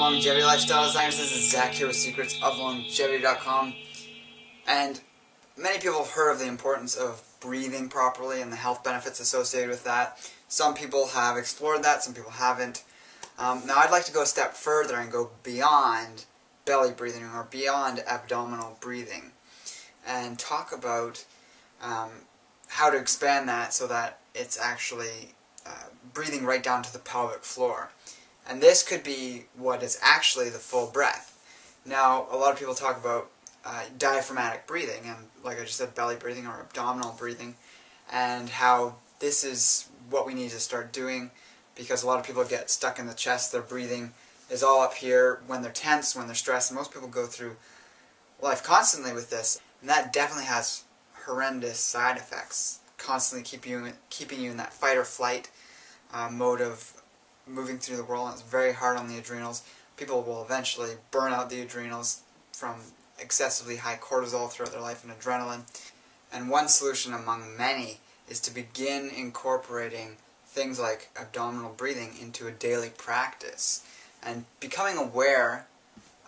Longevity Lifestyle Designers. This is Zach here with secretsoflongevity.com. And many people have heard of the importance of breathing properly and the health benefits associated with that. Some people have explored that, some people haven't. Now I'd like to go a step further and go beyond belly breathing or beyond abdominal breathing and talk about how to expand that so that it's actually breathing right down to the pelvic floor. And this could be what is actually the full breath. Now, a lot of people talk about diaphragmatic breathing, and like I just said, belly breathing or abdominal breathing, and how this is what we need to start doing because a lot of people get stuck in the chest. Their breathing is all up here when they're tense, when they're stressed, and most people go through life constantly with this, and that definitely has horrendous side effects, constantly keeping you in that fight or flight mode of moving through the world, and it's very hard on the adrenals. People will eventually burn out the adrenals from excessively high cortisol throughout their life and adrenaline. And one solution among many is to begin incorporating things like abdominal breathing into a daily practice and becoming aware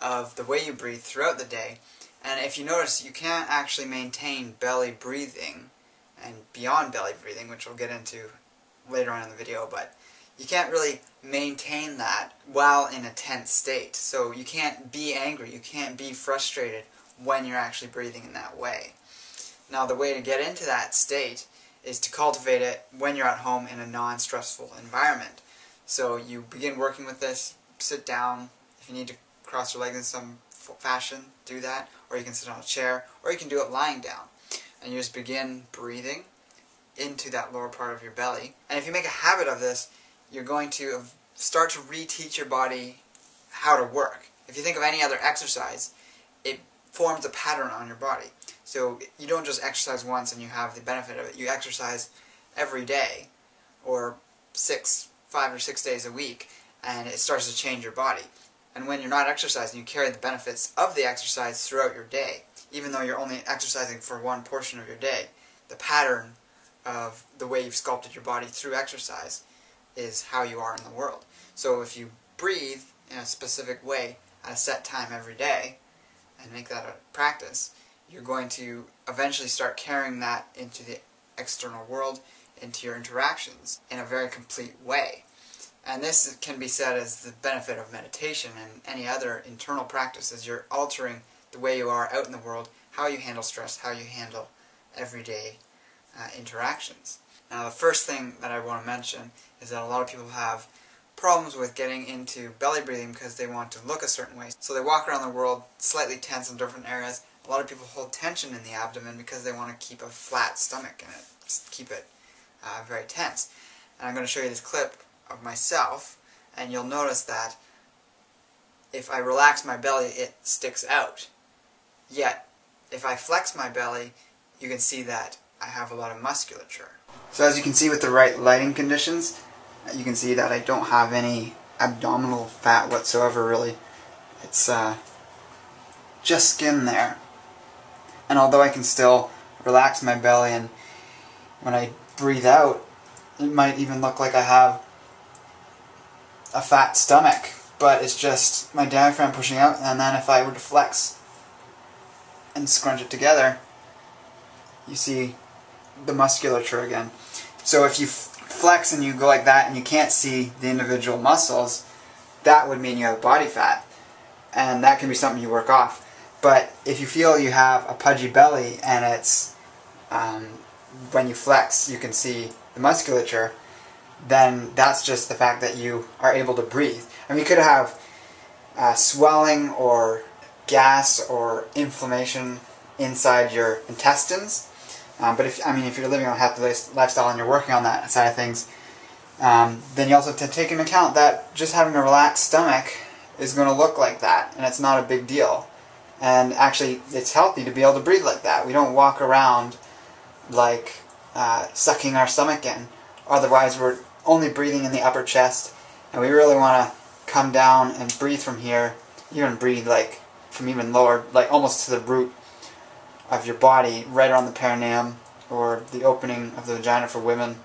of the way you breathe throughout the day. And if you notice, you can't actually maintain belly breathing and beyond belly breathing, which we'll get into later on in the video, but you can't really maintain that while in a tense state. So you can't be angry, you can't be frustrated when you're actually breathing in that way. Now the way to get into that state is to cultivate it when you're at home in a non-stressful environment. So you begin working with this, sit down, if you need to cross your legs in some fashion, do that, or you can sit on a chair, or you can do it lying down. And you just begin breathing into that lower part of your belly. And if you make a habit of this, you're going to start to reteach your body how to work. If you think of any other exercise, it forms a pattern on your body. So you don't just exercise once and you have the benefit of it. You exercise every day, or 5 or 6 days a week, and it starts to change your body. And when you're not exercising, you carry the benefits of the exercise throughout your day. Even though you're only exercising for one portion of your day, the pattern of the way you've sculpted your body through exercise is how you are in the world. So if you breathe in a specific way at a set time every day and make that a practice, you're going to eventually start carrying that into the external world, into your interactions in a very complete way. And this can be said as the benefit of meditation and any other internal practices. You're altering the way you are out in the world, how you handle stress, how you handle everyday interactions. Now the first thing that I want to mention is that a lot of people have problems with getting into belly breathing because they want to look a certain way. So they walk around the world slightly tense in different areas. A lot of people hold tension in the abdomen because they want to keep a flat stomach and just keep it very tense. And I'm going to show you this clip of myself, and you'll notice that if I relax my belly, it sticks out. Yet, if I flex my belly, you can see that I have a lot of musculature. So as you can see with the right lighting conditions, you can see that I don't have any abdominal fat whatsoever, really. It's just skin there. And although I can still relax my belly, and when I breathe out, it might even look like I have a fat stomach, but it's just my diaphragm pushing out. And then if I were to flex and scrunch it together, you see the musculature again. So if you flex and you go like that and you can't see the individual muscles, that would mean you have body fat, and that can be something you work off. But if you feel you have a pudgy belly and it's when you flex you can see the musculature, then that's just the fact that you are able to breathe. I mean, you could have swelling or gas or inflammation inside your intestines, but if you're living on a healthy lifestyle and you're working on that side of things, then you also have to take into account that just having a relaxed stomach is going to look like that, and it's not a big deal. And actually, it's healthy to be able to breathe like that. We don't walk around like sucking our stomach in. Otherwise, we're only breathing in the upper chest, and we really want to come down and breathe from here. You're going to breathe like from even lower, like almost to the root of your body, right around the perineum or the opening of the vagina for women,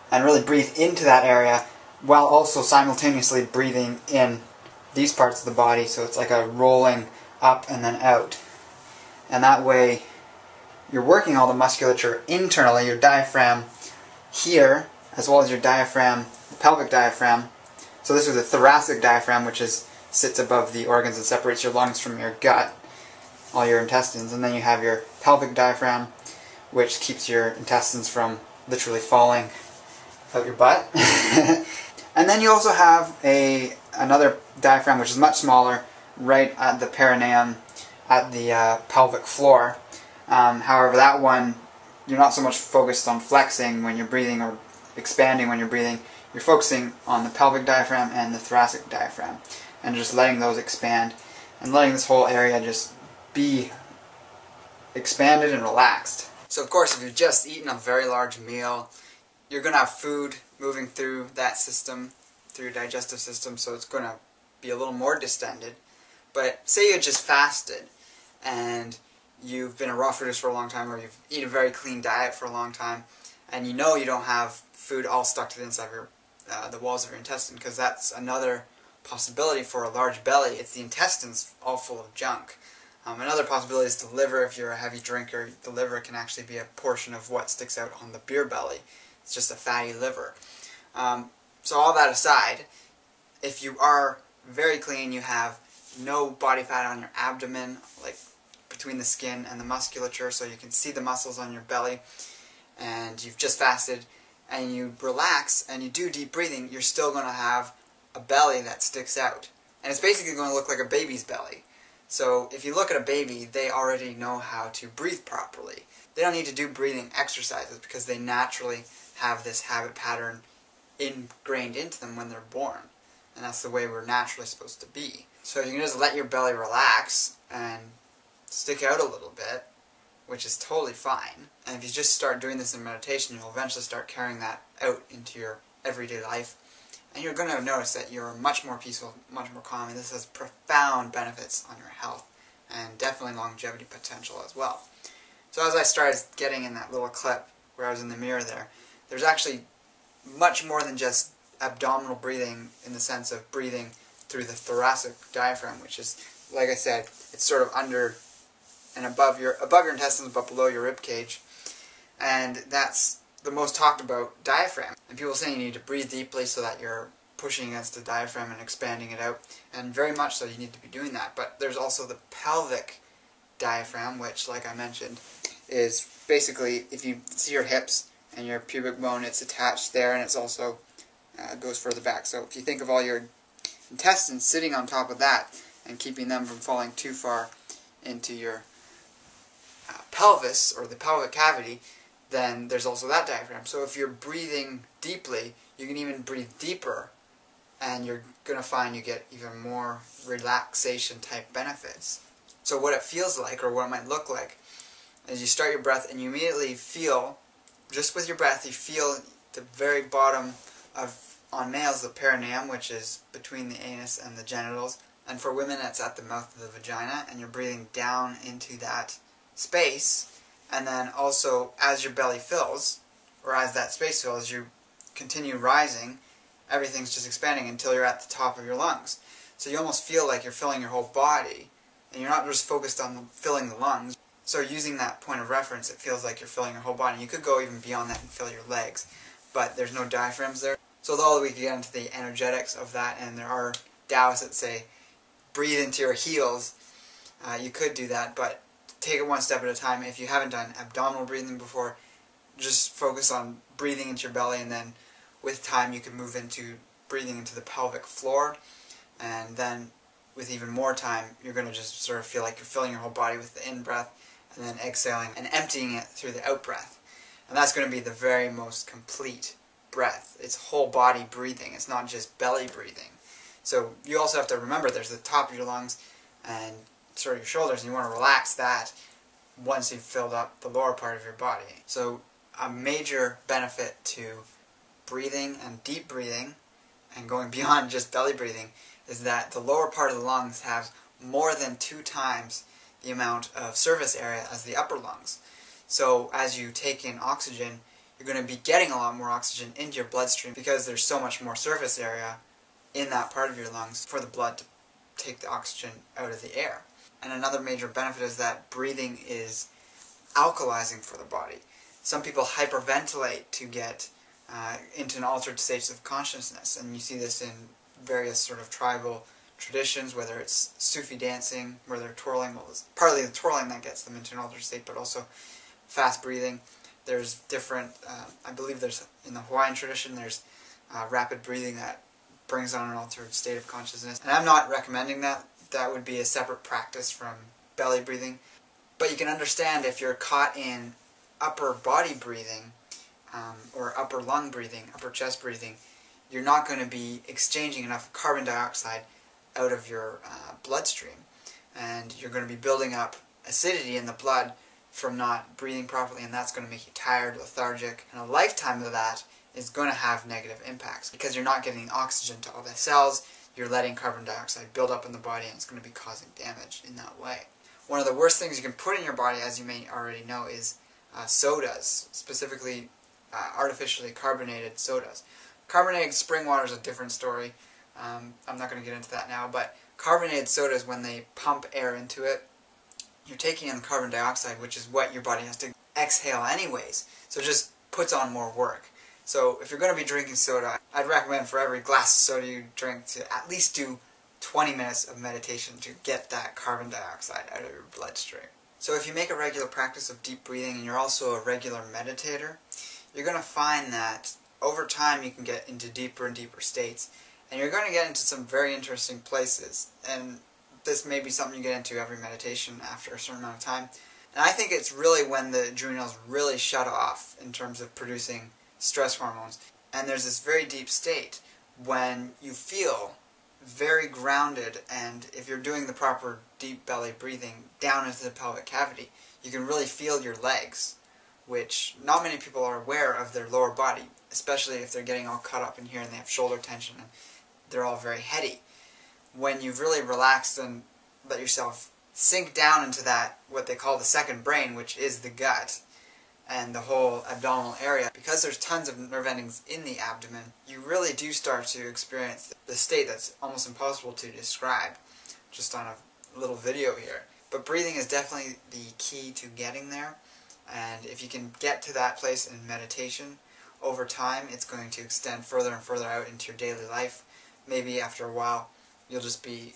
and really breathe into that area while also simultaneously breathing in these parts of the body, so it's like a rolling up and then out. And that way you're working all the musculature internally, your diaphragm here, as well as your diaphragm, the pelvic diaphragm. So this is the thoracic diaphragm, which sits above the organs and separates your lungs from your gut, all your intestines. And then you have your pelvic diaphragm, which keeps your intestines from literally falling out your butt. And then you also have another diaphragm, which is much smaller, right at the perineum, at the pelvic floor. However, that one, you're not so much focused on flexing when you're breathing or expanding when you're breathing. You're focusing on the pelvic diaphragm and the thoracic diaphragm, and just letting those expand, and letting this whole area just be expanded and relaxed. So of course, if you've just eaten a very large meal, you're going to have food moving through that system, through your digestive system, so it's going to be a little more distended. But say you just fasted, and you've been a raw foodist for a long time, or you've eaten a very clean diet for a long time, and you know you don't have food all stuck to the inside of your, the walls of your intestine, because that's another possibility for a large belly. It's the intestines all full of junk. Another possibility is the liver. If you're a heavy drinker, the liver can actually be a portion of what sticks out on the beer belly. It's just a fatty liver. So all that aside, if you are very clean, you have no body fat on your abdomen, like between the skin and the musculature, so you can see the muscles on your belly, and you've just fasted, and you relax, and you do deep breathing, you're still going to have a belly that sticks out. And it's basically going to look like a baby's belly. So if you look at a baby, they already know how to breathe properly. They don't need to do breathing exercises because they naturally have this habit pattern ingrained into them when they're born. And that's the way we're naturally supposed to be. So you can just let your belly relax and stick out a little bit, which is totally fine. And if you just start doing this in meditation, you'll eventually start carrying that out into your everyday life. And you're going to notice that you're much more peaceful, much more calm, and this has profound benefits on your health, and definitely longevity potential as well. So as I started getting in that little clip where I was in the mirror there, there's actually much more than just abdominal breathing in the sense of breathing through the thoracic diaphragm, which is, like I said, it's sort of under and above your intestines but below your rib cage, and that's the most talked about diaphragm. And people say you need to breathe deeply so that you're pushing against the diaphragm and expanding it out, and very much so you need to be doing that. But there's also the pelvic diaphragm, which, like I mentioned, is basically, if you see your hips and your pubic bone, it's attached there, and it's also goes further back. So if you think of all your intestines sitting on top of that and keeping them from falling too far into your pelvis or the pelvic cavity, then there's also that diaphragm. So if you're breathing deeply, you can even breathe deeper, and you're going to find you get even more relaxation type benefits. So what it feels like, or what it might look like, is you start your breath and you immediately feel, just with your breath, you feel the very bottom of, on males, the perineum, which is between the anus and the genitals, and for women it's at the mouth of the vagina, and you're breathing down into that space. And then also, as your belly fills, or as that space fills, you continue rising, everything's just expanding until you're at the top of your lungs. So you almost feel like you're filling your whole body, and you're not just focused on filling the lungs. So using that point of reference, it feels like you're filling your whole body. You could go even beyond that and fill your legs, but there's no diaphragms there. So although we could get into the energetics of that, and there are Taoists that say, breathe into your heels, you could do that, but take it one step at a time. If you haven't done abdominal breathing before, just focus on breathing into your belly, and then with time you can move into breathing into the pelvic floor, and then with even more time you're going to just sort of feel like you're filling your whole body with the in-breath, and then exhaling and emptying it through the out-breath. And that's going to be the very most complete breath. It's whole body breathing. It's not just belly breathing. So you also have to remember there's the top of your lungs and sort of your shoulders, and you want to relax that once you've filled up the lower part of your body. So a major benefit to breathing and deep breathing and going beyond just belly breathing is that the lower part of the lungs have more than 2 times the amount of surface area as the upper lungs. So as you take in oxygen, you're going to be getting a lot more oxygen into your bloodstream because there's so much more surface area in that part of your lungs for the blood to take the oxygen out of the air. And another major benefit is that breathing is alkalizing for the body. Some people hyperventilate to get into an altered state of consciousness, and you see this in various sort of tribal traditions, whether it's Sufi dancing, where they're twirling. Well, it's partly the twirling that gets them into an altered state, but also fast breathing. There's different, I believe there's, in the Hawaiian tradition, there's rapid breathing that brings on an altered state of consciousness. And I'm not recommending that. That would be a separate practice from belly breathing. But you can understand if you're caught in upper body breathing, or upper lung breathing, upper chest breathing, you're not going to be exchanging enough carbon dioxide out of your bloodstream. And you're going to be building up acidity in the blood from not breathing properly, and that's going to make you tired, lethargic, and a lifetime of that is going to have negative impacts because you're not getting oxygen to all the cells, you're letting carbon dioxide build up in the body, and it's going to be causing damage in that way. One of the worst things you can put in your body, as you may already know, is sodas, specifically artificially carbonated sodas. Carbonated spring water is a different story. I'm not going to get into that now, but carbonated sodas, when they pump air into it, you're taking in the carbon dioxide, which is what your body has to exhale anyways, so it just puts on more work. So if you're going to be drinking soda, I'd recommend for every glass of soda you drink to at least do 20 minutes of meditation to get that carbon dioxide out of your bloodstream. So if you make a regular practice of deep breathing and you're also a regular meditator, you're going to find that over time you can get into deeper and deeper states, and you're going to get into some very interesting places. And this may be something you get into every meditation after a certain amount of time. And I think it's really when the adrenals really shut off in terms of producing stress hormones. And there's this very deep state when you feel very grounded, and if you're doing the proper deep belly breathing down into the pelvic cavity, you can really feel your legs, which not many people are aware of their lower body, especially if they're getting all cut up in here and they have shoulder tension and they're all very heady. When you've really relaxed and let yourself sink down into that, what they call the second brain, which is the gut and the whole abdominal area, because there's tons of nerve endings in the abdomen, you really do start to experience the state that's almost impossible to describe just on a little video here. But breathing is definitely the key to getting there, and if you can get to that place in meditation, over time it's going to extend further and further out into your daily life. Maybe after a while you'll just be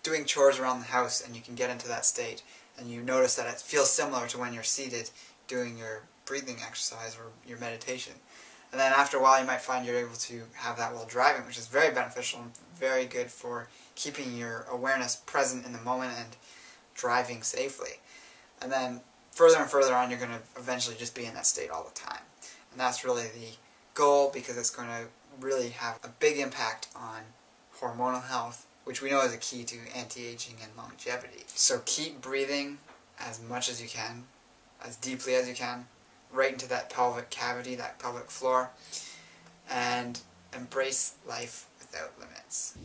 doing chores around the house and you can get into that state, and you notice that it feels similar to when you're seated doing your breathing exercise or your meditation. And then after a while you might find you're able to have that while driving, which is very beneficial and very good for keeping your awareness present in the moment and driving safely. And then further and further on, you're going to eventually just be in that state all the time. And that's really the goal, because it's going to really have a big impact on hormonal health, which we know is a key to anti-aging and longevity. So keep breathing as much as you can, as deeply as you can, right into that pelvic cavity, that pelvic floor, and embrace life without limits.